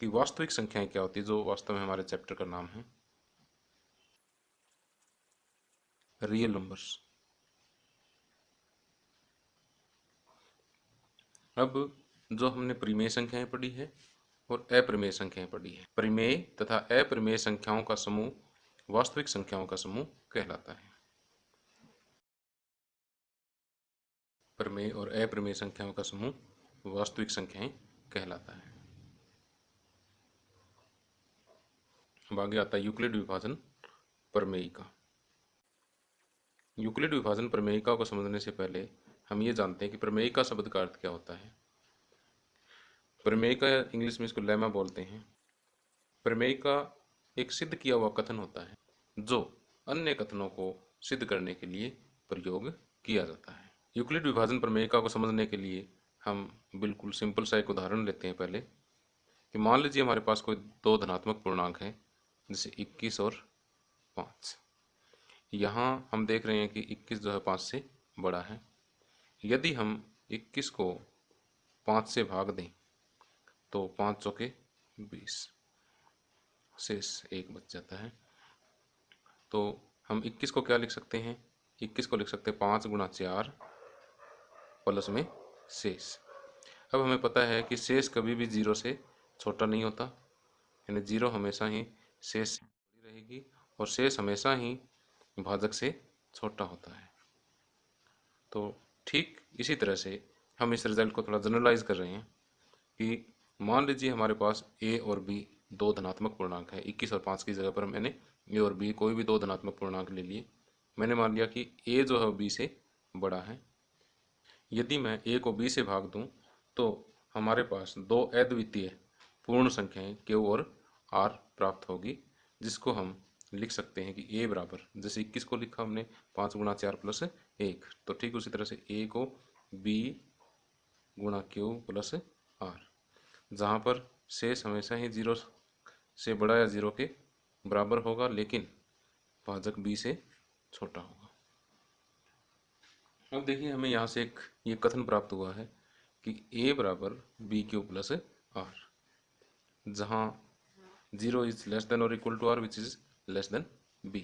कि वास्तविक संख्याएं क्या होती है, जो वास्तव में हमारे चैप्टर का नाम है रियल नंबर्स। अब जो हमने परिमेय संख्याएं पढ़ी है और अप्रमेय संख्याएं पढ़ी है, परिमेय तथा अप्रमेय संख्याओं का समूह वास्तविक संख्याओं का समूह कहलाता है। परिमेय और अप्रमेय संख्याओं का समूह वास्तविक संख्याएं कहलाता है। अब आगे आता है यूक्लिड विभाजन प्रमेयिका। यूक्लिड विभाजन प्रमेयिका को समझने से पहले हम ये जानते हैं कि प्रमेयिका शब्द का अर्थ क्या होता है। प्रमेयिका, इंग्लिश में इसको लेमा बोलते हैं। प्रमेयिका एक सिद्ध किया हुआ कथन होता है जो अन्य कथनों को सिद्ध करने के लिए प्रयोग किया जाता है। यूक्लिड विभाजन प्रमेयिका को समझने के लिए हम बिल्कुल सिंपल सा एक उदाहरण लेते हैं पहले, कि मान लीजिए हमारे पास कोई दो धनात्मक पूर्णांक है, जैसे 21 और 5। यहाँ हम देख रहे हैं कि 21 जो है 5 से बड़ा है। यदि हम 21 को 5 से भाग दें तो 5 चौके 20, शेष 1 बच जाता है। तो हम 21 को क्या लिख सकते हैं, 21 को लिख सकते हैं 5 गुणा 4 प्लस में शेष। अब हमें पता है कि शेष कभी भी 0 से छोटा नहीं होता, यानी 0 हमेशा ही शेष से बड़ी रहेगी और शेष हमेशा ही भाजक से छोटा होता है। तो ठीक इसी तरह से हम इस रिजल्ट को थोड़ा जनरलाइज कर रहे हैं कि मान लीजिए हमारे पास a और b दो धनात्मक पूर्णांक है। 21 और 5 की जगह पर मैंने a और b कोई भी दो धनात्मक पूर्णांक ले लिए। मैंने मान लिया कि a जो है b से बड़ा है। यदि मैं a को b से भाग दूं तो हमारे पास दो अद्वितीय पूर्ण संख्याएं q और r प्राप्त होगी, जिसको हम लिख सकते हैं कि a बराबर, जैसे 21 को लिखा हमने 5 गुणा 4 प्लस 1, तो ठीक उसी तरह से a को b गुणा q प्लस r, जहाँ पर शेष हमेशा ही 0 से बड़ा या 0 के बराबर होगा, लेकिन भाजक b से छोटा होगा। अब देखिए हमें यहाँ से एक ये कथन प्राप्त हुआ है कि a बराबर बी क्यू प्लस आर, जहाँ 0 इज लेस देन और equal to R which is less than b।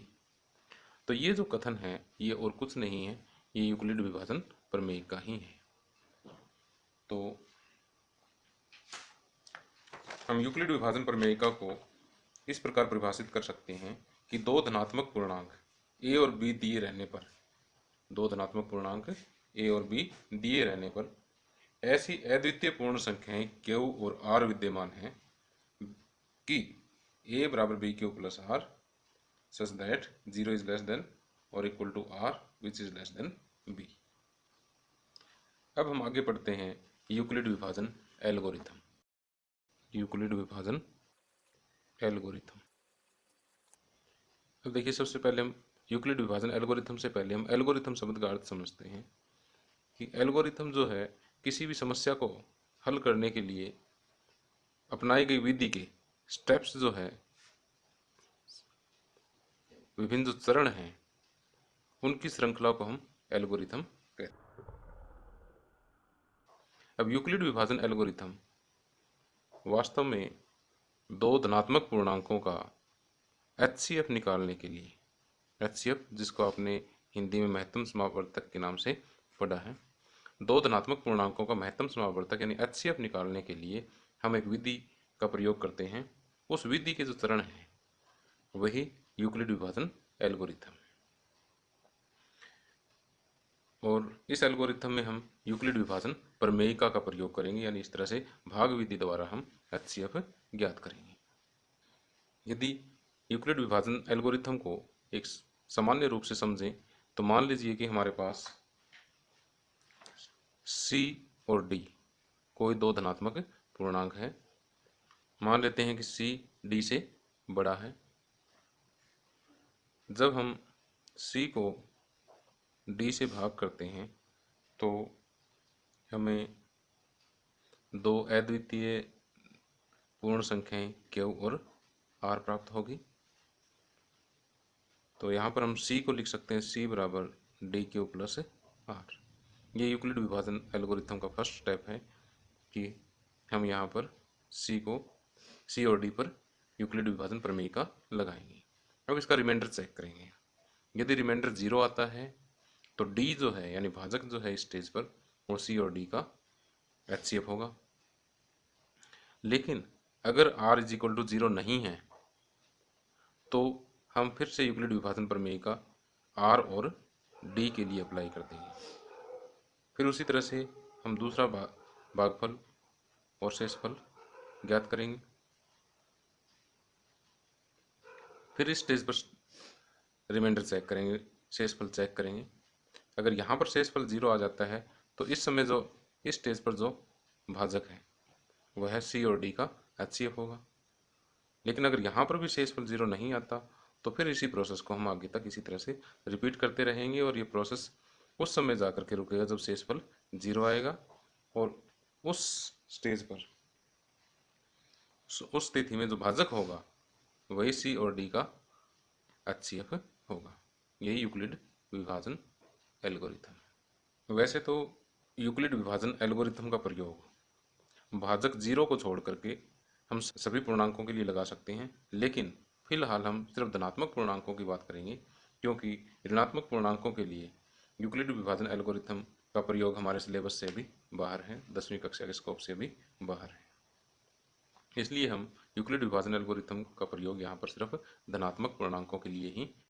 तो ये जो कथन है ये और कुछ नहीं है, ये यूक्लिड विभाजन प्रमेय का ही है। तो हम यूक्लिड विभाजन प्रमेयिका को इस प्रकार परिभाषित कर सकते हैं कि दो धनात्मक पूर्णांक a और b दिए रहने पर, दो धनात्मक पूर्णांक a और b दिए रहने पर ऐसी अद्वितीय पूर्ण संख्याएं q और r विद्यमान हैं कि a बराबर B Q plus R such that 0 is less than और equal to R which is less than b। अब हम आगे पढ़ते हैं यूक्लिड विभाजन एल्गोरिथम। यूक्लिड विभाजन एल्गोरिथम। अब देखिए सबसे पहले हम यूक्लिड विभाजन एल्गोरिथम से पहले हम एल्गोरिथम शब्द का अर्थ समझते हैं कि एल्गोरिथम जो है किसी भी समस्या को हल करने के लिए अपनाई गई विधि के स्टेप्स जो है, विभिन्न जो चरण हैं, उनकी श्रृंखला को हम एल्गोरिथम कहते हैं। अब यूक्लिड विभाजन एल्गोरिथम वास्तव में दो धनात्मक पूर्णांकों का HCF निकालने के लिए, HCF जिसको आपने हिंदी में महत्तम समावर्तक के नाम से पढ़ा है, दो धनात्मक पूर्णांकों का महत्तम समावर्तक यानी HCF निकालने के लिए हम एक विधि का प्रयोग करते हैं। उस विधि के जो चरण हैं वही यूक्लिड विभाजन एल्गोरिथम। और इस एल्गोरिथम में हम यूक्लिड विभाजन प्रमेयिका का प्रयोग करेंगे, यानी इस तरह से भाग विधि द्वारा हम HCF ज्ञात करेंगे। यदि यूक्लिड विभाजन एल्गोरिथम को एक सामान्य रूप से समझें तो मान लीजिए कि हमारे पास C और D कोई दो धनात्मक पूर्णांक है। मान लेते हैं कि C D से बड़ा है। जब हम C को D से भाग करते हैं तो हमें दो अद्वितीय पूर्ण संख्याएं Q और R प्राप्त होगी। तो यहाँ पर हम C को लिख सकते हैं C बराबर DQ प्लस R। ये यूक्लिड विभाजन एल्गोरिथम का फर्स्ट स्टेप है कि हम यहाँ पर C को सी और डी पर यूक्लिड विभाजन प्रमेय का लगाएंगे। अब इसका रिमाइंडर चेक करेंगे। यदि रिमाइंडर 0 आता है तो डी जो है यानी भाजक जो है स्टेज पर वो सी और डी का HCF होगा। लेकिन अगर R इज इक्वल टू 0 नहीं है तो हम फिर से यूक्लिड विभाजन प्रमेय का R और D के लिए अप्लाई कर देंगे। फिर उसी तरह से हम दूसरा भागफल और शेषफल ज्ञात करेंगे। फिर इस स्टेज पर रिमाइंडर चेक करेंगे, शेषफल चेक करेंगे। अगर यहाँ पर शेषफल 0 आ जाता है तो इस समय जो इस स्टेज पर जो भाजक है वह है सी और डी का HCF होगा। लेकिन अगर यहाँ पर भी शेषफल 0 नहीं आता तो फिर इसी प्रोसेस को हम आगे तक इसी तरह से रिपीट करते रहेंगे और ये प्रोसेस उस समय जा कर के रुकेगा जब शेषफल 0 आएगा और उस स्टेज पर उस स्थिति में जो भाजक होगा वही सी और डी का HCF होगा। यही यूक्लिड विभाजन एल्गोरिथम है। वैसे तो यूक्लिड विभाजन एल्गोरिथम का प्रयोग भाजक 0 को छोड़ करके हम सभी पूर्णांकों के लिए लगा सकते हैं, लेकिन फिलहाल हम सिर्फ धनात्मक पूर्णांकों की बात करेंगे क्योंकि ऋणात्मक पूर्णांकों के लिए यूक्लिड विभाजन एल्गोरिथम का प्रयोग हमारे सिलेबस से भी बाहर है, 10वीं कक्षा के स्कोप से भी बाहर है। इसलिए हम यूक्लिड विभाजन एल्गोरिथम का प्रयोग यहाँ पर सिर्फ धनात्मक पूर्णांकों के लिए ही